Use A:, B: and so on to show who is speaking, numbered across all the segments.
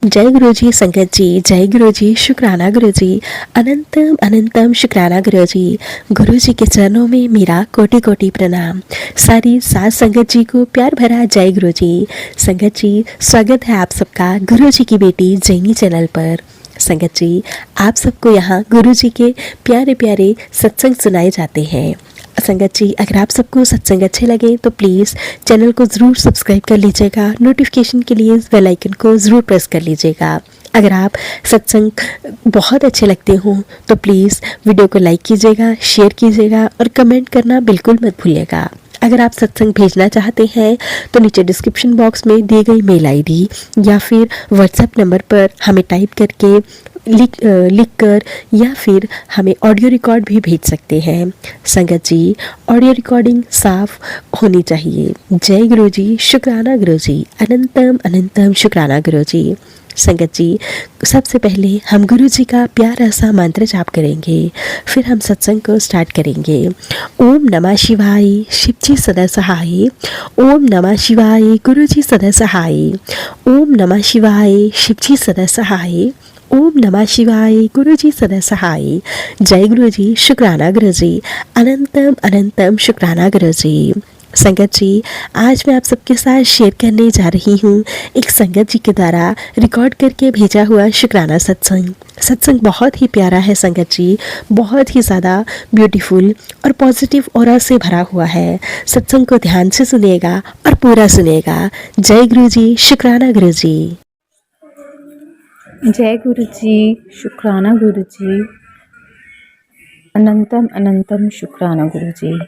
A: जय गुरु जी संगत जी, जय गुरु जी, शुक्राना गुरु जी, अनंतम अनंतम शुक्राना गुरु जी। गुरु जी के चरणों में मेरा कोटि कोटि प्रणाम। सारी सात संगत जी को प्यार भरा जय गुरु जी। संगत जी, स्वागत है आप सबका गुरु जी की बेटी जैनी चैनल पर। संगत जी, आप सबको यहाँ गुरु जी के प्यारे प्यारे सत्संग सुनाए जाते हैं। संगत जी, अगर आप सबको सत्संग अच्छे लगे तो प्लीज़ चैनल को ज़रूर सब्सक्राइब कर लीजिएगा। नोटिफिकेशन के लिए बेल आइकन को ज़रूर प्रेस कर लीजिएगा। अगर आप सत्संग बहुत अच्छे लगते हों तो प्लीज़ वीडियो को लाइक कीजिएगा, शेयर कीजिएगा और कमेंट करना बिल्कुल मत भूलिएगा। अगर आप सत्संग भेजना चाहते हैं तो नीचे डिस्क्रिप्शन बॉक्स में दी गई मेल आईडी या फिर व्हाट्सएप नंबर पर हमें टाइप करके लिख कर या फिर हमें ऑडियो रिकॉर्ड भी भेज सकते हैं। संगत जी, ऑडियो रिकॉर्डिंग साफ होनी चाहिए। जय गुरु जी, शुक्राना गुरु जी, अनंतम अनंतम शुक्राना गुरु जी। संगत जी, सबसे पहले हम गुरु जी का प्यारा सा मंत्र जाप करेंगे, फिर हम सत्संग को स्टार्ट करेंगे। ओम नमः शिवाय, शिव जी सदा सहाय। ओम नमः शिवाय, गुरु जी सदा सहाय। ओम नमः शिवाय, शिव जी सदा सहाय। ओम नमः शिवाय, गुरु जी सदा सहाय। जय गुरु जी, शुक्राना गुरु जी, अनंतम अनंतम शुक्राना गुरु जी। संगत जी, आज मैं आप सबके साथ शेयर करने जा रही हूँ एक संगत जी के द्वारा रिकॉर्ड करके भेजा हुआ शुक्राना सत्संग। सत्संग बहुत ही प्यारा है संगत जी, बहुत ही ज़्यादा ब्यूटीफुल और पॉजिटिव ऑरा से भरा हुआ है। सत्संग को ध्यान से सुनिएगा और पूरा सुनिएगा। जय गुरु जी, शुक्राना गुरु जी।
B: जय गुरु जी, शुक्राना गुरु जी, अनंतम अनंतम शुक्राना गुरु जी।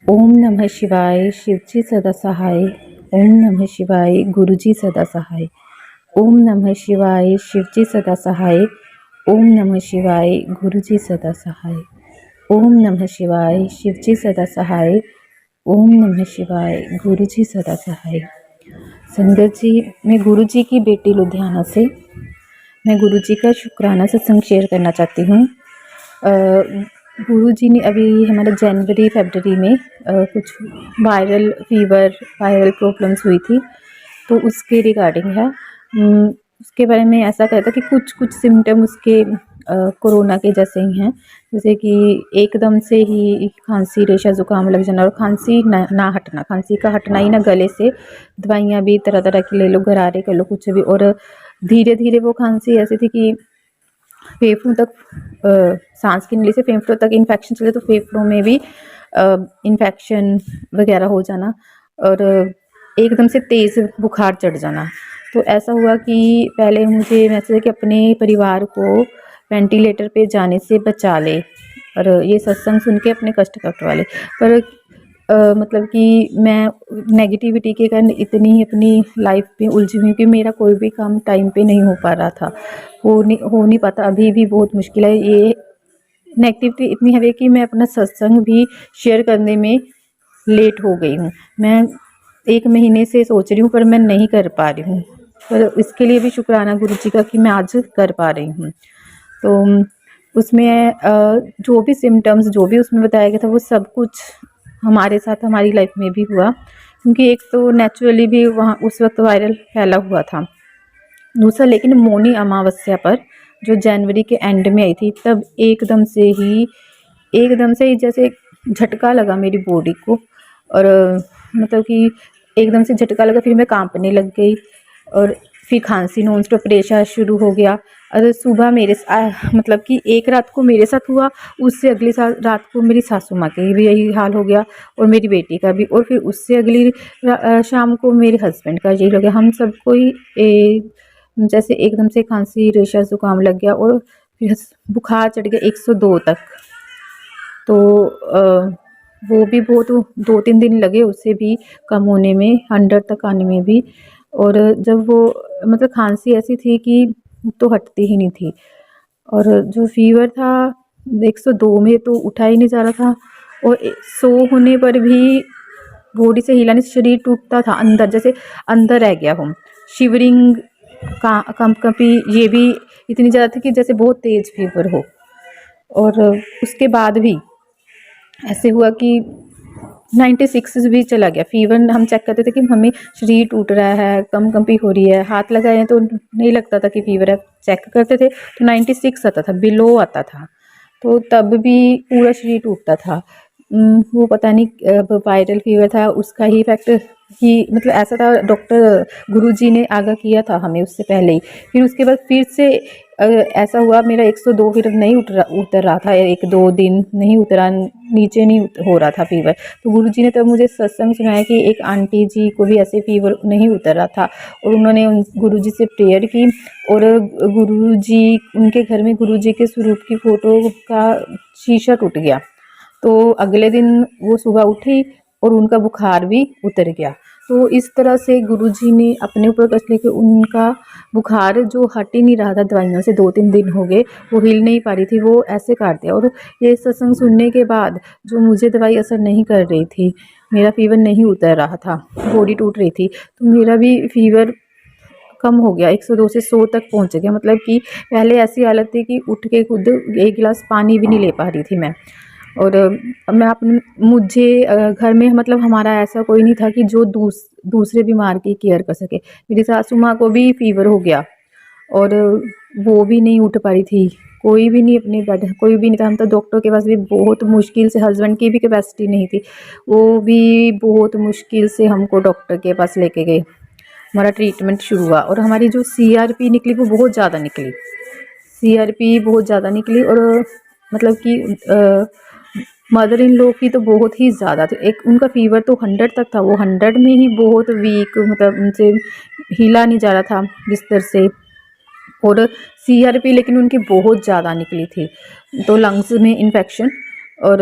B: ओम नमः शिवाय, शिव जी सदा सहाय। ओम नमः शिवाय, गुरु जी सदा सहाय। ओम नमः शिवाय, शिव जी सदा सहाय। ओम नमः शिवाय, गुरु जी सदा सहाय। ओम नमः शिवाय, शिव जी सदा सहाय। ओम नमः शिवाय, गुरु जी सदा सहाय। संगत जी, मैं गुरु जी की बेटी लुधियाना से मैं गुरु जी का शुक्राना सत्संग शेयर करना चाहती हूँ। गुरु जी ने अभी हमारे जनवरी फरवरी में कुछ वायरल फीवर, वायरल प्रॉब्लम्स हुई थी, तो उसके रिगार्डिंग है। उसके बारे में ऐसा कहता कि कुछ कुछ सिम्टम उसके कोरोना के जैसे ही हैं, जैसे कि एकदम से ही खांसी, रेशा, ज़ुकाम लग जाना और खांसी ना हटना, खांसी का हटना ही ना, गले से दवाइयाँ भी तरह तरह की ले लो, गरारे कर लो, कुछ भी, और धीरे धीरे वो खांसी ऐसी थी कि फेफड़ों तक सांस की नली से फेफड़ों तक इन्फेक्शन चले, तो फेफड़ों में भी इन्फेक्शन वगैरह हो जाना और एकदम से तेज़ बुखार चढ़ जाना। तो ऐसा हुआ कि पहले मुझे मैसेज कि अपने परिवार को वेंटिलेटर पे जाने से बचा ले और ये सत्संग सुन के अपने कष्ट कटवा ले। पर मतलब कि मैं नेगेटिविटी के कारण इतनी अपनी लाइफ में उलझी हुई कि मेरा कोई भी काम टाइम पे नहीं हो पा रहा था, हो नहीं पाता, अभी भी बहुत मुश्किल है। ये नेगेटिविटी इतनी है कि मैं अपना सत्संग भी शेयर करने में लेट हो गई हूँ। मैं 1 महीने से सोच रही हूँ पर मैं नहीं कर पा रही हूँ, पर इसके लिए भी शुक्राना गुरु जी का कि मैं आज कर पा रही हूँ। तो उसमें जो भी सिम्टम्स जो भी उसमें बताया गया था वो सब कुछ हमारे साथ हमारी लाइफ में भी हुआ, क्योंकि एक तो नेचुरली भी वहाँ उस वक्त वायरल फैला हुआ था। दूसरा, लेकिन मौनी अमावस्या पर जो जनवरी के एंड में आई थी, तब एकदम से ही जैसे झटका लगा मेरी बॉडी को, और मतलब कि एकदम से झटका लगा, फिर मैं कांपने लग गई और फिर खांसी, नॉन स्टॉप रेशा शुरू हो गया। और सुबह मतलब कि एक रात को मेरे साथ हुआ, उससे अगली रात को मेरी सासू माँ के भी यही हाल हो गया और मेरी बेटी का भी, और फिर उससे अगली शाम को मेरे हस्बैंड का यही हो गया। हम सबको ही जैसे एकदम से खांसी, रेशा, ज़ुकाम लग गया और फिर बुखार चढ़ गया 102 तक। तो वो भी बहुत 2-3 दिन लगे उससे भी कम होने में, 100 तक आने में भी। और जब वो मतलब खांसी ऐसी थी कि तो हटती ही नहीं थी, और जो फीवर था 102 में तो उठा ही नहीं जा रहा था, और 100 होने पर भी बॉडी से हिला नहीं, शरीर टूटता था अंदर, जैसे अंदर रह गया हूँ। शिवरिंग का कंपी ये भी इतनी ज़्यादा थी कि जैसे बहुत तेज़ फीवर हो। और उसके बाद भी ऐसे हुआ कि 96 भी चला गया फीवर। हम चेक करते थे कि हमें शरीर टूट रहा है, कंपी हो रही है, हाथ लगाए तो नहीं लगता था कि फीवर है, चेक करते थे तो 96 आता था, बिलो आता था। तो तब भी पूरा शरीर टूटता था। वो पता नहीं वायरल फीवर था, उसका ही इफेक्ट ही मतलब ऐसा था। डॉक्टर गुरुजी ने आगाह किया था हमें उससे पहले ही। फिर उसके बाद फिर से ऐसा हुआ, मेरा 102 फिर नहीं उतर रहा था, 1-2 दिन नहीं उतरा, नीचे नहीं हो रहा था फीवर। तो गुरुजी ने तब मुझे सत्संग सुनाया कि एक आंटी जी को भी ऐसे फीवर नहीं उतर रहा था, और उन्होंने उन गुरुजी से प्रेयर की, और गुरुजी उनके घर में गुरुजी के स्वरूप की फ़ोटो का शीशा टूट गया। तो अगले दिन वो सुबह उठी और उनका बुखार भी उतर गया। तो इस तरह से गुरुजी ने अपने ऊपर कष्ट लेके उनका बुखार जो हट ही नहीं रहा था दवाइयों से, 2-3 दिन हो गए, वो हिल नहीं पा रही थी, वो ऐसे काट दिया। और ये सत्संग सुनने के बाद जो मुझे दवाई असर नहीं कर रही थी, मेरा फीवर नहीं उतर रहा था, बॉडी टूट रही थी, तो मेरा भी फीवर कम हो गया, 102 से 100 तक पहुंच गया। मतलब कि पहले ऐसी हालत थी कि उठ के खुद 1 गिलास पानी भी नहीं ले पा रही थी मैं। और मैं अपने मुझे घर में मतलब हमारा ऐसा कोई नहीं था कि जो दूसरे बीमार की केयर कर सके। मेरी सासू माँ को भी फीवर हो गया और वो भी नहीं उठ पा रही थी, कोई भी नहीं अपने बेड, कोई भी नहीं था। हम तो डॉक्टर के पास भी बहुत मुश्किल से, हस्बैंड की भी कैपेसिटी नहीं थी, वो भी बहुत मुश्किल से हमको डॉक्टर के पास लेके गए। हमारा ट्रीटमेंट शुरू हुआ और हमारी जो सीआरपी निकली वो बहुत ज़्यादा निकली, सीआरपी बहुत ज़्यादा निकली। और मतलब कि मदर इन लॉ की तो बहुत ही ज़्यादा थी। एक उनका फीवर तो 100 तक था, वो 100 में ही बहुत वीक, मतलब उनसे हिला नहीं जा रहा था बिस्तर से। और सीआरपी लेकिन उनकी बहुत ज़्यादा निकली थी, तो लंग्स में इन्फेक्शन। और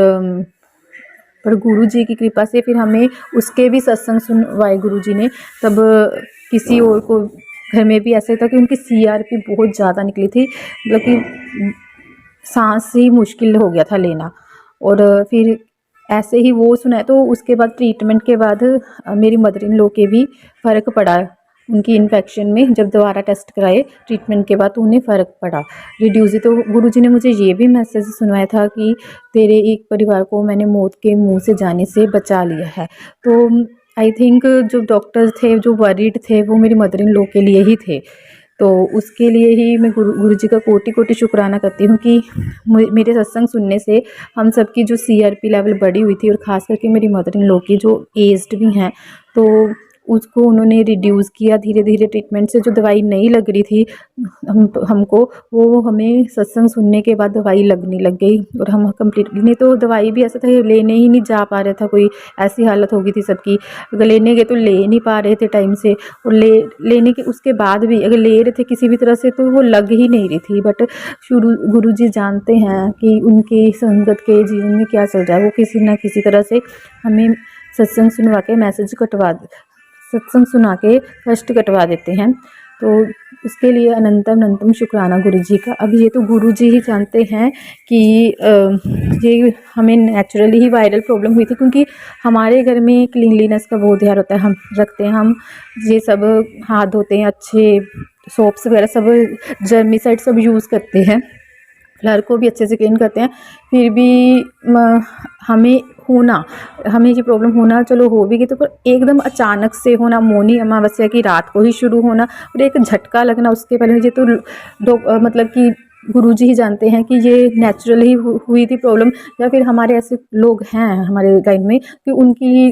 B: पर गुरु जी की कृपा से फिर हमें उसके भी सत्संग सुनवाए गुरु जी ने। तब किसी और को घर में भी ऐसे था कि उनकी सीआरपी बहुत ज़्यादा निकली थी, मतलब कि सांस ही मुश्किल हो गया था लेना। और फिर ऐसे ही वो सुना है। तो उसके बाद ट्रीटमेंट के बाद मेरी मदर इन लॉ के भी फ़र्क पड़ा उनकी इन्फेक्शन में। जब दोबारा टेस्ट कराए ट्रीटमेंट के बाद तो उन्हें फ़र्क पड़ा, रिड्यूस। तो गुरुजी ने मुझे ये भी मैसेज सुनवाया था कि तेरे एक परिवार को मैंने मौत के मुंह से जाने से बचा लिया है। तो आई थिंक जो डॉक्टर्स थे जो वरीड थे वो मेरी मदर इन लॉ के लिए ही थे। तो उसके लिए ही मैं गुरु जी का कोटि कोटि शुक्राना करती हूँ कि मेरे सत्संग सुनने से हम सबकी जो सीआरपी लेवल बढ़ी हुई थी, और ख़ास करके मेरी मदर इन लॉ की जो एज्ड भी हैं, तो उसको उन्होंने रिड्यूस किया धीरे धीरे। ट्रीटमेंट से जो दवाई नहीं लग रही थी हमको, वो हमें सत्संग सुनने के बाद दवाई लगने लग गई, और हम कम्प्लीटली, नहीं तो दवाई भी ऐसा था लेने ही नहीं जा पा रहा था, कोई ऐसी हालत हो गई थी सबकी। अगर लेने गए तो ले नहीं पा रहे थे टाइम से, और लेने के उसके बाद भी अगर ले रहे थे किसी भी तरह से तो वो लग ही नहीं रही थी। बट गुरु जी जानते हैं कि उनकी संगत के जीवन में क्या चल रहा है, वो किसी ना किसी तरह से हमें सत्संग सुनवा के सत्संग सुना के कष्ट कटवा देते हैं। तो उसके लिए अनंतम अनंतम शुक्राना गुरु जी का। अब ये तो गुरु जी ही जानते हैं कि ये हमें नेचुरली ही वायरल प्रॉब्लम हुई थी, क्योंकि हमारे घर में क्लीनलीनेस का बहुत ध्यान होता है, हम रखते हैं, हम ये सब हाथ धोते हैं, अच्छे सोप्स वगैरह सब, जर्मिसाइड सब यूज़ करते हैं, फ्लर को भी अच्छे से क्लीन करते हैं। फिर भी हमें ये प्रॉब्लम होना, चलो हो भी गई, तो पर एकदम अचानक से होना, मौनी अमावस्या की रात को ही शुरू होना और एक झटका लगना, उसके पहले ये तो मतलब कि गुरुजी ही जानते हैं कि ये नेचुरली हुई थी प्रॉब्लम, या फिर हमारे ऐसे लोग हैं हमारे लाइन में कि उनकी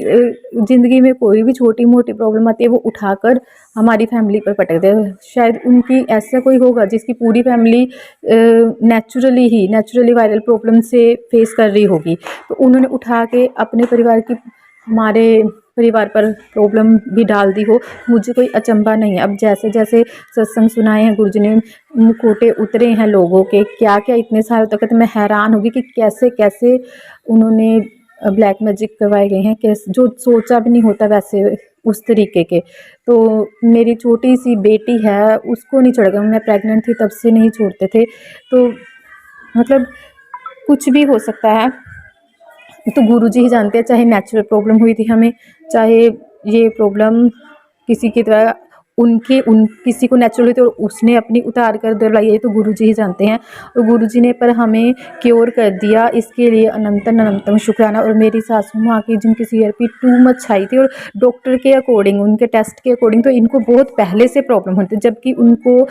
B: ज़िंदगी में कोई भी छोटी मोटी प्रॉब्लम आती है वो उठाकर हमारी फैमिली पर पटक दे। शायद उनकी ऐसा कोई होगा जिसकी पूरी फैमिली नेचुरली वायरल प्रॉब्लम से फेस कर रही होगी, तो उन्होंने उठा के अपने परिवार की, हमारे परिवार पर प्रॉब्लम भी डाल दी हो। मुझे कोई अचंभा नहीं है। अब जैसे जैसे सत्संग सुनाए हैं गुरुजी ने, मुखौटे उतरे हैं लोगों के, क्या क्या इतने सालों तक, तो मैं हैरान होगी कि कैसे कैसे उन्होंने ब्लैक मैजिक करवाए गए हैं, कैसे जो सोचा भी नहीं होता वैसे उस तरीके के। तो मेरी छोटी सी बेटी है, उसको नहीं चढ़ गया, मैं प्रेग्नेंट थी तब से नहीं छोड़ते थे। तो मतलब कुछ भी हो सकता है, तो गुरुजी ही जानते हैं। चाहे नेचुरल प्रॉब्लम हुई थी हमें, चाहे ये प्रॉब्लम किसी की तरह उन किसी को नेचुरल हुई तो उसने अपनी उतार कर दिलाई, ये तो गुरुजी ही जानते हैं। और गुरुजी ने पर हमें क्योर कर दिया, इसके लिए अनंतम अनंतम शुक्राना। और मेरी सासू माँ की जिनकी CRP टू मच हाई थी, और डॉक्टर के अकॉर्डिंग, उनके टेस्ट के अकॉर्डिंग तो इनको बहुत पहले से प्रॉब्लम होती, जबकि उनको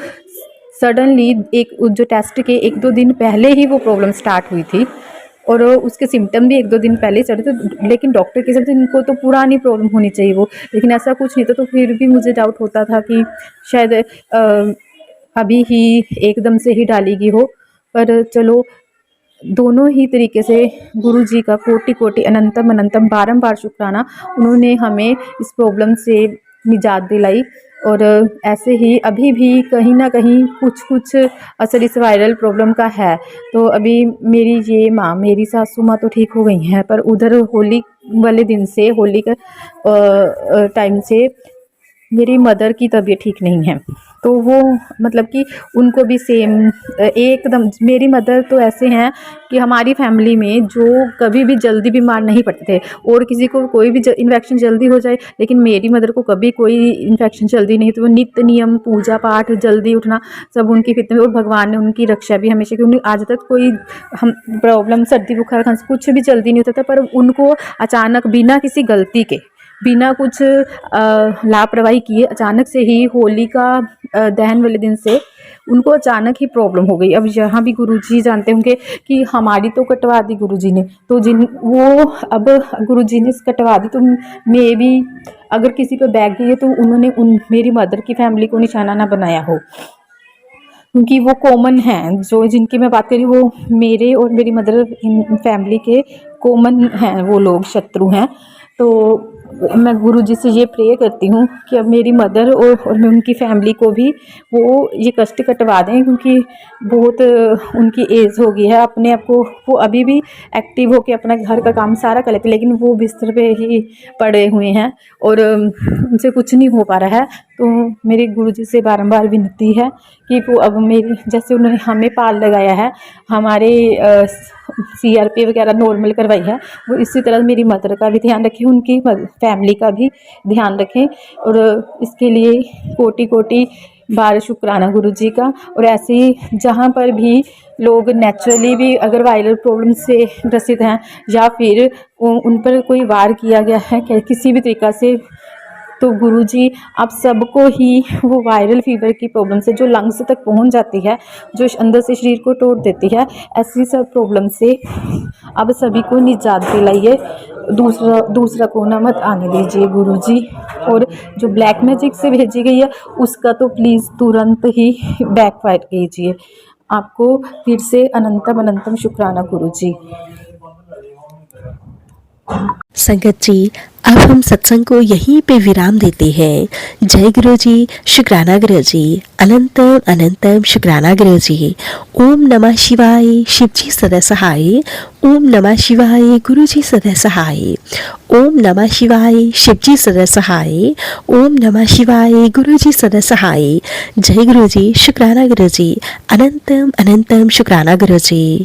B: सडनली एक जो टेस्ट के 1-2 दिन पहले ही वो प्रॉब्लम स्टार्ट हुई थी, और उसके सिम्टम भी 1-2 दिन पहले ही चढ़े थे। लेकिन डॉक्टर के हिसाब से इनको तो पुरानी प्रॉब्लम होनी चाहिए वो, लेकिन ऐसा कुछ नहीं था। तो फिर भी मुझे डाउट होता था कि शायद अभी ही एकदम से ही डालेगी हो। पर चलो, दोनों ही तरीके से गुरु जी का कोटि कोटि अनंतम अनंतम बारंबार शुक्राना, उन्होंने हमें इस प्रॉब्लम से निजात दिलाई। और ऐसे ही अभी भी कहीं ना कहीं कुछ कुछ असर इस वायरल प्रॉब्लम का है। तो अभी मेरी ये माँ, मेरी सासू माँ तो ठीक हो गई हैं, पर उधर होली वाले दिन से, होली का टाइम से मेरी मदर की तबीयत ठीक नहीं है। तो वो मतलब कि उनको भी सेम एकदम, मेरी मदर तो ऐसे हैं कि हमारी फैमिली में जो कभी भी जल्दी बीमार नहीं पड़ते थे, और किसी को कोई भी इन्फेक्शन जल्दी हो जाए, लेकिन मेरी मदर को कभी कोई इन्फेक्शन जल्दी नहीं। तो वो नित्य नियम पूजा पाठ, जल्दी उठना, सब उनकी फितरत में, और भगवान ने उनकी रक्षा भी हमेशा की। उन्हें आज तक कोई हम प्रॉब्लम, सर्दी बुखार खांसी कुछ भी जल्दी नहीं होता था। पर उनको अचानक बिना किसी गलती के, बिना कुछ लापरवाही किए, अचानक से ही होली का दहन वाले दिन से उनको अचानक ही प्रॉब्लम हो गई। अब यहाँ भी गुरुजी जानते होंगे कि हमारी तो कटवा दी गुरुजी ने, तो अब गुरुजी ने कटवा दी, तो मे भी अगर किसी पे बैग गई है तो उन्होंने मेरी मदर की फैमिली को निशाना ना बनाया हो, क्योंकि वो कॉमन हैं। जो जिनकी मैं बात करी, वो मेरे और मेरी मदर फैमिली के कॉमन हैं, वो लोग शत्रु हैं। तो मैं गुरुजी से ये प्रे करती हूँ कि अब मेरी मदर और मैं उनकी फैमिली को भी वो ये कष्ट कटवा दें, क्योंकि बहुत उनकी एज हो गई है। अपने आप को वो अभी भी एक्टिव होकर अपना घर का काम सारा कर लेते, लेकिन वो बिस्तर पे ही पड़े हुए हैं और उनसे कुछ नहीं हो पा रहा है। तो मेरे गुरुजी से बारंबार विनती है कि वो अब मेरी, जैसे उन्होंने हमें पाल लगाया है, हमारे CRP वगैरह नॉर्मल करवाई है, वो इसी तरह मेरी मदर का भी ध्यान रखें, उनकी फैमिली का भी ध्यान रखें। और इसके लिए कोटि कोटि बार शुक्राना गुरुजी का। और ऐसे ही जहाँ पर भी लोग नेचुरली भी अगर वायरल प्रॉब्लम से ग्रसित हैं, या फिर उन पर कोई वार किया गया है किसी भी तरीक़ा से, तो गुरुजी आप सबको ही वो वायरल फीवर की प्रॉब्लम से, जो लंग्स तक पहुंच जाती है, जो अंदर से शरीर को तोड़ देती है, ऐसी सब प्रॉब्लम से अब सभी को निजात दिलाइए। दूसरा कोरोना मत आने दीजिए गुरुजी। और जो ब्लैक मैजिक से भेजी गई है, उसका तो प्लीज़ तुरंत ही बैकफायर कीजिए। आपको फिर से अनंतम अनंतम शुक्राना गुरुजी।
A: संगत जी, अब हम सत्संग को यहीं पे विराम देते हैं। जय गुरु जी, शुक्राना गुरु जी, अनंतम अनंतम शुक्राना गुरु जी। ओम नमः शिवाय, शिव जी सदा सहाय। ओम नमः शिवाय, गुरु जी सदा सहाय। ओम नमः शिवाय, शिव जी सदा सहाय। ओम नमः शिवाय, गुरु जी सदा सहाय। जय गुरु जी, शुक्राना गुरु जी, अनंतम अनंतम शुक्राना गुरु जी।